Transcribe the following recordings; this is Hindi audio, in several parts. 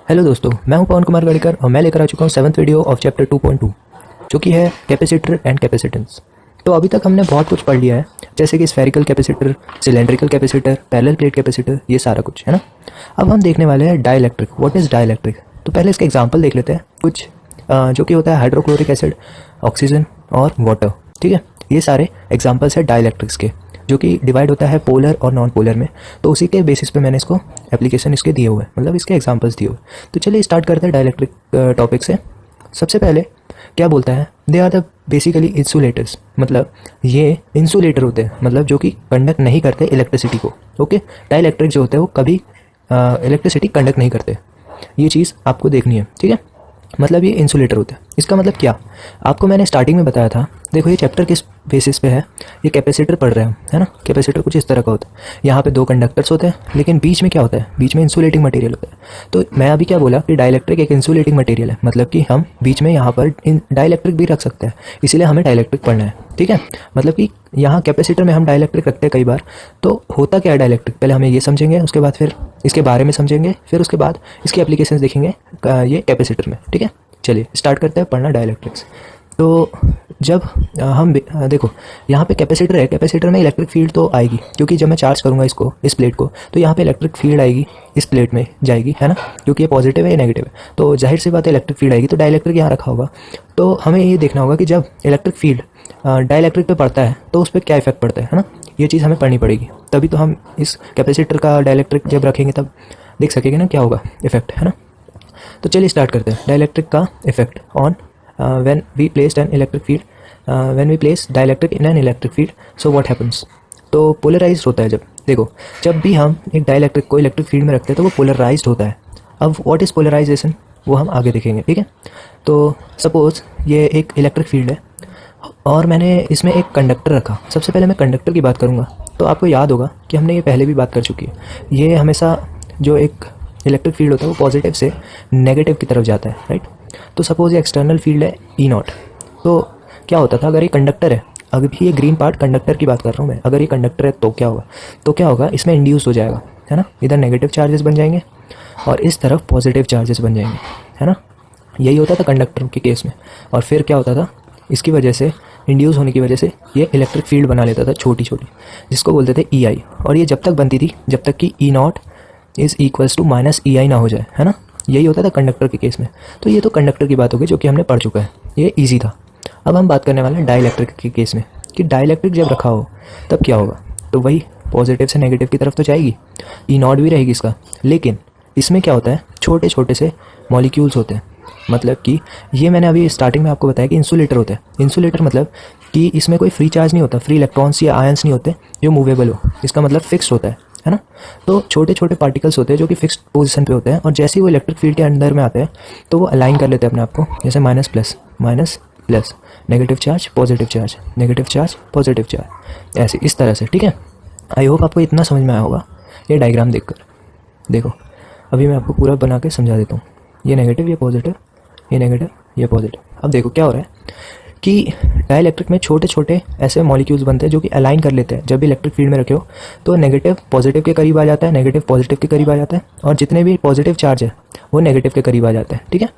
हेलो दोस्तों, मैं हूं पवन कुमार गढ़कर और मैं लेकर आ चुका हूं 7th वीडियो ऑफ चैप्टर 2.2 जो कि है कैपेसिटर एंड कैपेसिटेंस। तो अभी तक हमने बहुत कुछ पढ़ लिया है, जैसे कि spherical capacitor, cylindrical capacitor, parallel plate capacitor, ये सारा कुछ है ना। अब हम देखने वाले हैं डाइलेक्ट्रिक। What is dielectric? तो पहले इसका एग्जाम्पल देख लेते हैं कुछ, जो कि होता है हाइड्रोक्लोरिक एसिड, ऑक्सीजन और वाटर। ठीक है, ये सारे एग्जाम्पल्स है डाइलेक्ट्रिक्स के, जो कि डिवाइड होता है पोलर और नॉन पोलर में। तो उसी के बेसिस पे मैंने इसको एप्लीकेशन इसके दिए हुए हैं, मतलब इसके एग्जांपल्स दिए हुए। तो चलिए स्टार्ट करते हैं डाइलेक्ट्रिक टॉपिक से। सबसे पहले क्या बोलता है, they are the basically insulators, मतलब ये इंसुलेटर होते हैं, मतलब जो कि कंडक्ट नहीं करते इलेक्ट्रिसिटी को। ओके, डाइलेक्ट्रिक जो होते हैं वो कभी इलेक्ट्रिसिटी कंडक्ट नहीं करते। ये चीज़ आपको देखनी है, ठीक है। मतलब ये इंसुलेटर होता है। इसका मतलब क्या, आपको मैंने स्टार्टिंग में बताया था। देखो ये चैप्टर किस बेसिस पे है, ये कैपेसिटर पढ़ रहे हैं, है ना। कैपेसिटर कुछ इस तरह का होता है, यहाँ पे 2 कंडक्टर्स होते हैं, लेकिन बीच में क्या होता है, बीच में इंसुलेटिंग मटेरियल होता है। तो मैं अभी क्या बोला कि डाइलेक्ट्रिक एक इंसुलेटिंग मटेरियल है, मतलब कि हम बीच में यहाँ पर डाइलेक्ट्रिक भी रख सकते हैं, इसीलिए हमें डाइलेक्ट्रिक पढ़ना है, ठीक है। मतलब कि यहाँ कैपेसिटर में हम डाइलेक्ट्रिक रखते हैं कई बार। तो होता क्या है डाइलेक्ट्रिक, पहले हमें ये समझेंगे, उसके बाद फिर इसके बारे में समझेंगे, फिर उसके बाद इसकी एप्लीकेशंस देखेंगे ये कैपेसिटर में, ठीक है। चलिए स्टार्ट करते हैं पढ़ना डाइलेक्ट्रिक्स। तो जब हम देखो यहाँ पे कैपेसिटर है, कैपेसिटर में इलेक्ट्रिक फील्ड तो आएगी, क्योंकि जब मैं चार्ज करूँगा इसको, इस प्लेट को, तो यहाँ पे इलेक्ट्रिक फील्ड आएगी, इस प्लेट में जाएगी, है ना, क्योंकि ये पॉजिटिव है ये नेगेटिव है, तो जाहिर सी बात है इलेक्ट्रिक फील्ड आएगी। तो डाइलेक्ट्रिक यहाँ रखा होगा, तो हमें ये देखना होगा कि जब इलेक्ट्रिक फील्ड डाइलेक्ट्रिक पे पड़ता है तो उस पर क्या इफेक्ट पड़ता है ना। ये चीज़ हमें पढ़नी पड़ेगी, तभी तो हम इस कैपेसिटर का डाइलेक्ट्रिक जब रखेंगे तब देख सकेंगे ना क्या होगा इफेक्ट, है ना। तो चलिए स्टार्ट करते हैं डाइलेक्ट्रिक का effect on when we placed an electric field, when we place dielectric in an electric field, so what happens. तो पोलराइज्ड होता है। जब देखो, जब भी हम एक डाइलेक्ट्रिक को इलेक्ट्रिक फील्ड में रखते हैं तो वो पोलराइज्ड होता है। अब व्हाट इज़ पोलराइजेशन, वो हम आगे देखेंगे, ठीक है। तो सपोज ये एक इलेक्ट्रिक फील्ड है और मैंने इसमें एक कंडक्टर रखा। सबसे पहले मैं कंडक्टर की बात करूँगा। तो आपको याद होगा कि हमने ये पहले भी बात कर चुकी है। ये हमेशा जो एक इलेक्ट्रिक फील्ड होता है वो पॉजिटिव से नेगेटिव की तरफ जाता है, राइट। तो सपोज ये एक्सटर्नल फील्ड है E0। तो क्या होता था, अगर ये कंडक्टर है, अभी ये ग्रीन पार्ट कंडक्टर की बात कर रहा हूँ मैं, अगर ये कंडक्टर है तो क्या होगा, इसमें इंड्यूस हो जाएगा, है ना। इधर नेगेटिव चार्जेस बन जाएंगे और इस तरफ पॉजिटिव चार्जेस बन जाएंगे, है ना। यही होता था कंडक्टर के केस में। और फिर क्या होता था, इसकी वजह से, इंड्यूस होने की वजह से ये इलेक्ट्रिक फील्ड बना लेता था छोटी छोटी, जिसको बोलते थे EI। और ये जब तक बनती थी जब तक कि E0 is equals to minus EI ना हो जाए, है ना। यही होता था कंडक्टर के केस में। तो ये तो कंडक्टर की बात होगी जो कि हमने पढ़ चुका है, ये इजी था। अब हम बात करने वाले हैं डाइलेक्ट्रिक के केस में, कि डाइलेक्ट्रिक जब रखा हो तब क्या होगा। तो वही पॉजिटिव से नेगेटिव की तरफ तो जाएगी, E0 भी रहेगी इसका, लेकिन इसमें क्या होता है, छोटे छोटे से मॉलिक्यूल्स होते हैं। मतलब कि ये मैंने अभी स्टार्टिंग में आपको बताया कि इंसुलेटर होता है। इंसुलेटर मतलब कि इसमें कोई फ्री चार्ज नहीं होता, फ्री इलेक्ट्रॉन्स या आयंस नहीं होते जो मूवेबल हो, इसका मतलब फिक्स्ड होता है ना। तो छोटे छोटे पार्टिकल्स होते हैं जो कि फिक्स्ड पोजीशन पे होते हैं, और जैसे ही वो इलेक्ट्रिक फील्ड के अंदर में आते हैं तो वो अलाइन कर लेते हैं अपने आप को, जैसे minus plus, negative charge positive charge, negative charge positive charge, ऐसे इस तरह से, ठीक है। आई होप आपको इतना समझ में आया होगा ये डायग्राम देखकर। देखो अभी मैं आपको पूरा बना के समझा देता हूँ। ये नेगेटिव, ये पॉजिटिव, ये नेगेटिव, ये पॉजिटिव। अब देखो क्या हो रहा है कि डाइलेक्ट्रिक में छोटे छोटे ऐसे मॉलिक्यूल्स बनते हैं जो कि अलाइन कर लेते हैं। जब भी इलेक्ट्रिक फील्ड में रखे हो तो नेगेटिव पॉजिटिव के करीब आ जाता है, नेगेटिव पॉजिटिव के करीब आ जाता है, और जितने भी पॉजिटिव चार्ज है वो नेगेटिव के करीब आ जाता है, ठीक है।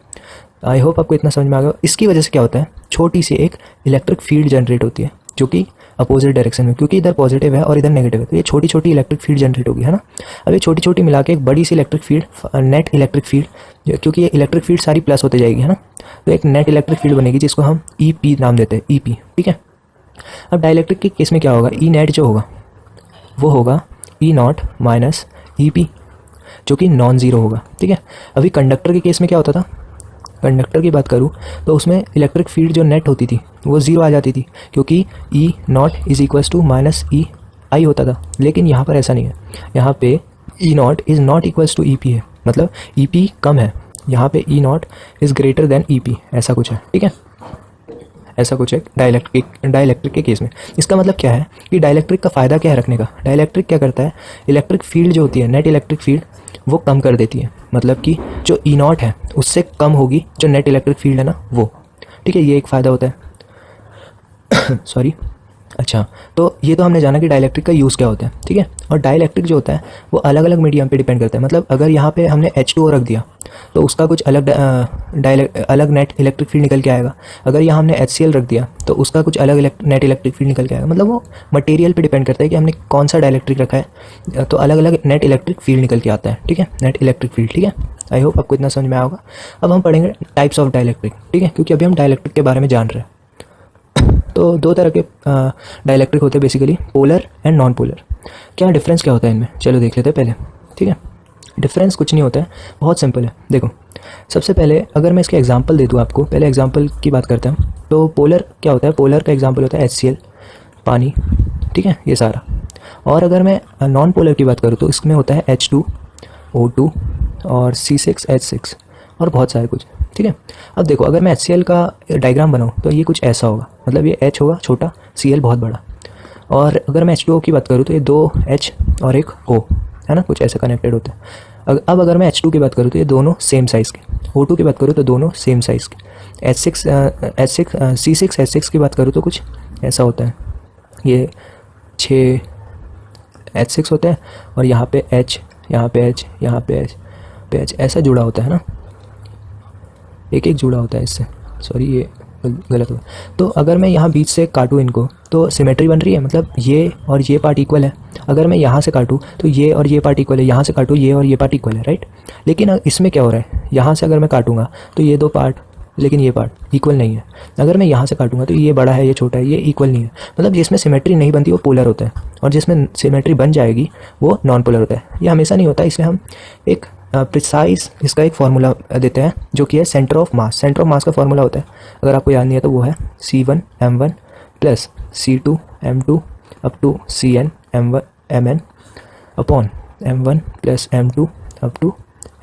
आई होप आपको इतना समझ में आ गया। इसकी वजह से क्या होता है, छोटी सी एक इलेक्ट्रिक फील्ड जनरेट होती है जो कि अपोजिट डायरेक्शन में, क्योंकि इधर पॉजिटिव है और इधर नेगेटिव है, तो ये छोटी छोटी इलेक्ट्रिक फील्ड जनरेट होगी, है ना। अब ये छोटी छोटी मिला के एक बड़ी सी electric field, net electric field, क्योंकि ये इलेक्ट्रिक फील्ड सारी प्लस होते जाएगी, है ना, तो एक नेट इलेक्ट्रिक फील्ड बनेगी जिसको हम EP नाम देते हैं, EP, ठीक है। अब डाइलेक्ट्रिक के केस में क्या होगा, E नेट जो होगा वो होगा E0 माइनस EP, जो कि नॉन ज़ीरो होगा, ठीक है। अभी कंडक्टर के केस में क्या होता था, कंडक्टर की बात करूँ तो उसमें इलेक्ट्रिक फील्ड जो नेट होती थी वो ज़ीरो आ जाती थी, क्योंकि E0 is equals to minus EI होता था। लेकिन यहाँ पर ऐसा नहीं है, यहाँ पे E0 is not equals to EP है, मतलब EP कम है, यहाँ पे E0 is greater than EP, ऐसा कुछ है, ठीक है। ऐसा कुछ है डाइलेक्ट्रिक के केस में। इसका मतलब क्या है कि डाइलेक्ट्रिक का फ़ायदा क्या है रखने का। डाइलेक्ट्रिक क्या करता है, इलेक्ट्रिक फील्ड जो होती है, नेट इलेक्ट्रिक फील्ड, वो कम कर देती है। मतलब कि जो E0 है उससे कम होगी जो नेट इलेक्ट्रिक फील्ड है ना वो, ठीक है। ये एक फ़ायदा होता है सॉरी। अच्छा, तो ये तो हमने जाना कि डाइलेक्ट्रिक का यूज़ क्या होता है, ठीक है। और डाइलेक्ट्रिक जो होता है वो अलग अलग मीडियम पे डिपेंड करता है। मतलब अगर यहाँ पे हमने H2O रख दिया तो उसका कुछ अलग अलग नेट इलेक्ट्रिक फील्ड निकल के आएगा। अगर यहाँ हमने HCl रख दिया तो उसका कुछ अलग नेट इलेक्ट्रिक फील्ड निकल के आएगा। मतलब वो मटेरियल पे डिपेंड करता है कि हमने कौन सा डाइलेक्ट्रिक रखा है, तो अलग अलग नेट इलेक्ट्रिक फील्ड निकल के आता है। ठीक है, नेट इलेक्ट्रिक फील्ड। ठीक है, आई होप आपको इतना समझ में आया होगा। अब हम पढ़ेंगे टाइप्स ऑफ डाइलेक्ट्रिक। ठीक है, क्योंकि अभी हम डाइलेक्ट्रिक के बारे में जान रहे हैं। तो दो तरह के डाइलेक्ट्रिक होते हैं basically, polar and non polar. क्या डिफरेंस क्या होता है इनमें, चलो देख लेते हैं पहले। ठीक है, डिफरेंस कुछ नहीं होता है, बहुत सिंपल है। देखो, सबसे पहले अगर मैं इसके एग्जांपल दे दूँ आपको, पहले एग्जांपल की बात करते हैं। तो पोलर क्या होता है, पोलर का एग्जांपल होता है HCl, पानी। ठीक है, ये सारा। और अगर मैं नॉन पोलर की बात करूँ तो इसमें होता है H2O2 और C6H6 और बहुत सारे कुछ। ठीक है, अब देखो, अगर मैं HCl का डायग्राम बनाऊँ तो ये कुछ ऐसा होगा, मतलब ये H होगा छोटा, Cl बहुत बड़ा। और अगर मैं H2O की बात करूँ तो ये 2 H और एक O है ना, कुछ ऐसा कनेक्टेड होता है। अब अगर मैं H2 की बात करूँ तो ये दोनों सेम साइज़ के, O2 की बात करूँ तो दोनों सेम साइज़ के। C6H6 की बात करूँ तो कुछ ऐसा होता है, ये 6 H6 होता है और यहाँ पे H, यहाँ पे H, यहाँ पे H पे H ऐसा जुड़ा होता है ना, एक एक जुड़ा होता है इससे। सॉरी, ये गलत हुआ। तो अगर मैं यहाँ बीच से काटूँ इनको तो सिमेट्री बन रही है, मतलब ये और ये पार्ट इक्वल है। अगर मैं यहाँ से काटूँ तो ये और ये पार्ट इक्वल है, यहाँ से काटूँ ये और ये पार्ट इक्वल है, राइट। लेकिन इसमें क्या हो रहा है, यहाँ से अगर मैं काटूँगा तो ये दो पार्ट, लेकिन ये पार्ट इक्वल नहीं है। अगर मैं यहाँ से काटूँगा तो ये बड़ा है, ये छोटा है, ये इक्वल नहीं है। मतलब जिसमें सिमेट्री नहीं बनती वो पोलर होता है, और जिसमें सिमेट्री बन जाएगी वो नॉन पोलर होता है। ये हमेशा नहीं होता, इसलिए हम एक प्रिसाइज इसका एक फार्मूला देते हैं जो कि है centre of mass. Centre of mass का फार्मूला होता है, अगर आपको याद नहीं है तो वो है C1m1 plus C2m2 up to Cn upon m1 plus m2 up to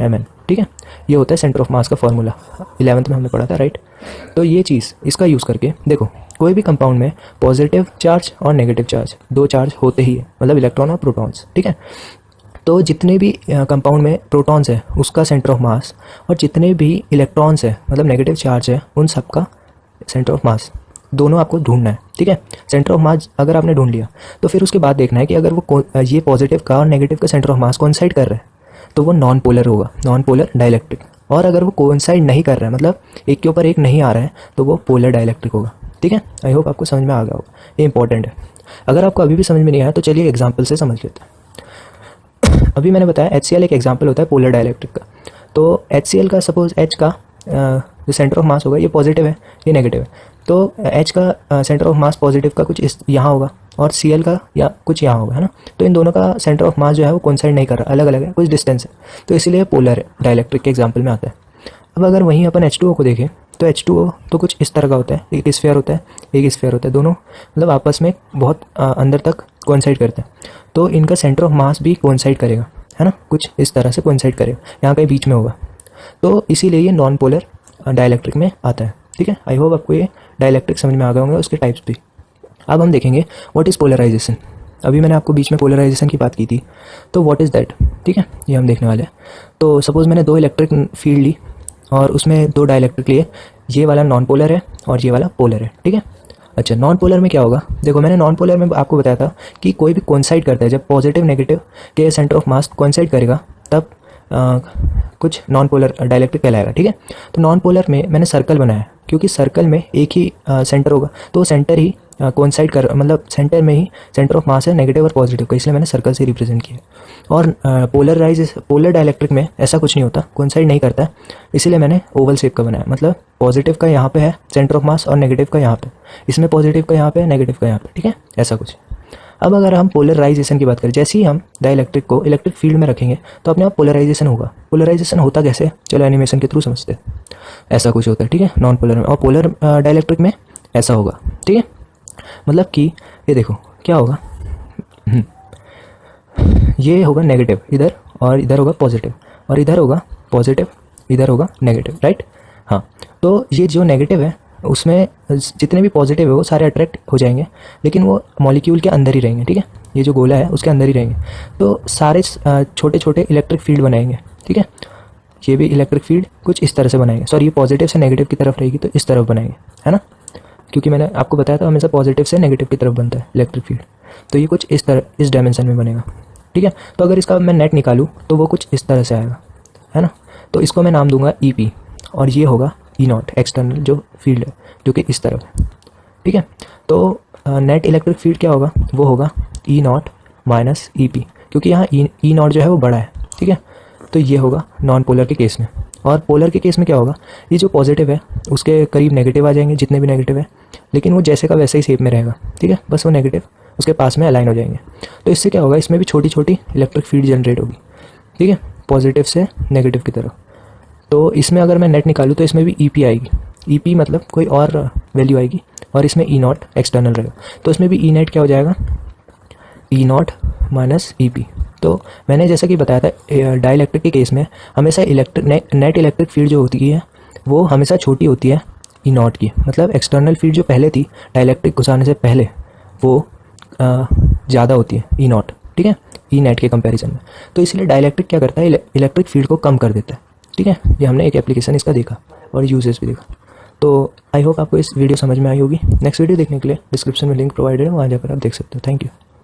mn। ठीक है, ये होता है सेंटर ऑफ मास का फार्मूला, 11th में हमने पढ़ा था, राइट। तो ये चीज़ इसका यूज़ करके देखो, कोई भी कंपाउंड में पॉजिटिव चार्ज और नेगेटिव चार्ज, दो चार्ज होते ही है, मतलब इलेक्ट्रॉन और प्रोटॉन्स। ठीक है, तो जितने भी कंपाउंड में प्रोटॉन्स है उसका सेंटर ऑफ मास, और जितने भी इलेक्ट्रॉन्स है मतलब नेगेटिव चार्ज है उन सब का सेंटर ऑफ मास, दोनों आपको ढूंढना है। ठीक है, सेंटर ऑफ मास अगर आपने ढूंढ लिया तो फिर उसके बाद देखना है कि अगर वो ये पॉजिटिव का और नेगेटिव का सेंटर ऑफ मास कोइंसाइड कर रहा है तो वो नॉन पोलर होगा, नॉन पोलर डाइलेक्ट्रिक। और अगर वो कोइंसाइड नहीं कर रहा है, मतलब एक के ऊपर एक नहीं आ रहा है, तो वो पोलर डाइलेक्ट्रिक होगा। ठीक है, आई होप आपको समझ में आ गया होगा, ये इंपॉर्टेंट है। अगर आपको अभी भी समझ में नहीं आया तो चलिए एग्जाम्पल से समझ लेते हैं। अभी मैंने बताया HCl एक एग्जाम्पल होता है पोलर डाइलेक्ट्रिक का। तो HCl का सपोज H का जो सेंटर ऑफ मास होगा ये पॉजिटिव है, ये नेगेटिव है। तो H का सेंटर ऑफ मास पॉजिटिव का कुछ इस यहाँ होगा और Cl का या कुछ यहाँ होगा, है ना। तो इन दोनों का सेंटर ऑफ मास जो है वो कोइंसाइड नहीं कर रहा, अलग अलग है, कुछ डिस्टेंस है, तो इसीलिए पोलर डाइलेक्ट्रिक के एग्जाम्पल में आता है। अब अगर वहीं अपन H2O को देखें तो H2O तो कुछ इस तरह का होता है, एक स्फीयर होता है, एक स्फीयर होता है, दोनों मतलब आपस में बहुत अंदर तक कोइंसाइड करते हैं। तो इनका सेंटर ऑफ मास भी कोइंसाइड करेगा, है ना, कुछ इस तरह से कोइंसाइड करेगा, यहाँ कहीं बीच में होगा। तो इसीलिए ये नॉन पोलर डाइलेक्ट्रिक में आता है। ठीक है, आई होप आपको ये डाइलेक्ट्रिक समझ में आ गए होंगे, उसके टाइप्स भी। अब हम देखेंगे व्हाट इज़ पोलराइजेशन। अभी मैंने आपको बीच में पोलराइजेशन की बात की थी, तो व्हाट इज़ दैट। ठीक है, ये हम देखने वाले हैं। तो सपोज़ मैंने दो इलेक्ट्रिक फील्ड ली और उसमें दो डाइलेक्ट्रिक लिए, ये वाला नॉन पोलर है और ये वाला पोलर है। ठीक है, अच्छा, नॉन पोलर में क्या होगा, देखो मैंने नॉन पोलर में आपको बताया था कि कोई भी कोइंसाइड करता है, जब पॉजिटिव नेगेटिव के सेंटर ऑफ मास कोइंसाइड करेगा तब कुछ नॉन पोलर डाइलेक्ट्रिक कहलाएगा। ठीक है, तो नॉन पोलर में मैंने सर्कल बनाया क्योंकि सर्कल में एक ही सेंटर होगा, तो सेंटर ही कोइंसाइड कर, मतलब सेंटर में ही सेंटर ऑफ मास है नेगेटिव और पॉजिटिव का, इसलिए मैंने सर्कल से रिप्रेजेंट किया। और पोलर डाइलेक्ट्रिक में ऐसा कुछ नहीं होता, कोइंसाइड नहीं करता, इसीलिए मैंने ओवल शेप का बनाया, मतलब पॉजिटिव का यहाँ पे है सेंटर ऑफ मास और नेगेटिव का यहाँ पे, इसमें पॉजिटिव का यहाँ पे, नेगेटिव का यहाँ पे। ठीक है, ऐसा कुछ। अब अगर हम पोलराइजेशन की बात करें, जैसे ही हम डाइलेक्ट्रिक को इलेक्ट्रिक फील्ड में रखेंगे तो अपने आप पोलराइजेशन होगा। पोलराइजेशन होता कैसे, चलो एनिमेशन के थ्रू समझते हैं। ऐसा कुछ होता है, ठीक है, नॉन पोलर में, और पोलर डाइलेक्ट्रिक में ऐसा होगा। ठीक है, मतलब कि ये देखो क्या होगा, ये होगा नेगेटिव इधर, और इधर होगा पॉजिटिव, और इधर होगा पॉजिटिव, इधर होगा नेगेटिव, राइट। हाँ, तो ये जो नेगेटिव है उसमें जितने भी पॉजिटिव है वो सारे अट्रैक्ट हो जाएंगे, लेकिन वो मॉलिक्यूल के अंदर ही रहेंगे। ठीक है, ये जो गोला है उसके अंदर ही रहेंगे, तो सारे छोटे छोटे इलेक्ट्रिक फील्ड बनाएंगे। ठीक है, ये भी इलेक्ट्रिक फील्ड कुछ इस तरह से बनाएंगे, सॉरी ये पॉजिटिव से नेगेटिव की तरफ रहेगी तो इस तरफ बनाएंगे, है ना, क्योंकि मैंने आपको बताया था हमेशा पॉजिटिव से नेगेटिव की तरफ बनता है इलेक्ट्रिक फील्ड, तो ये कुछ इस तरह इस डायमेंशन में बनेगा। ठीक है, तो अगर इसका मैं नेट निकालूँ तो वो कुछ इस तरह से आएगा, है ना। तो इसको मैं नाम दूंगा ई पी, और ये होगा ई नॉट एक्सटर्नल जो फील्ड है जो कि इस तरफ है, ठीक है। तो नेट इलेक्ट्रिक फील्ड क्या होगा, वो होगा ई नॉट माइनस ई पी, क्योंकि यहाँ ई नॉट जो है वो बड़ा है, ठीक है। तो ये होगा नॉन पोलर के केस में। और पोलर के केस में क्या होगा, ये जो पॉजिटिव है उसके करीब नेगेटिव आ जाएंगे, जितने भी नेगेटिव है, लेकिन वो जैसे का वैसे ही शेप में रहेगा, ठीक है, बस वो नेगेटिव उसके पास में अलाइन हो जाएंगे। तो इससे क्या होगा, इसमें भी छोटी छोटी इलेक्ट्रिक फील्ड जनरेट होगी, ठीक है, पॉजिटिव से नेगेटिव की तरफ। तो इसमें अगर मैं नेट निकालूँ तो इसमें भी ई पी आएगी, ई पी मतलब कोई और वैल्यू आएगी, और इसमें ई नॉट एक्सटर्नल रहेगा। तो इसमें भी ई नेट क्या हो जाएगा, ई नॉट माइनस ई पी। तो मैंने जैसा कि बताया था डाइलेक्ट्रिक के केस में हमेशा नेट इलेक्ट्रिक फील्ड जो होती है वो हमेशा छोटी होती है ई नॉट की, मतलब एक्सटर्नल फील्ड जो पहले थी डाइलेक्ट्रिक घुसाने से पहले वो ज़्यादा होती है ई नॉट, ठीक है, ई नेट के कंपैरिजन में। तो इसलिए डाइलेक्ट्रिक क्या करता है, इलेक्ट्रिक फील्ड को कम कर देता है, ठीक है। ये हमने एक एप्लीकेशन इसका देखा और यूजेस भी देखा। तो आई होप आपको इस वीडियो समझ में आई होगी। नेक्स्ट वीडियो देखने के लिए डिस्क्रिप्शन में लिंक प्रोवाइडेड है, वहाँ जाकर आप देख सकते हो। Thank you.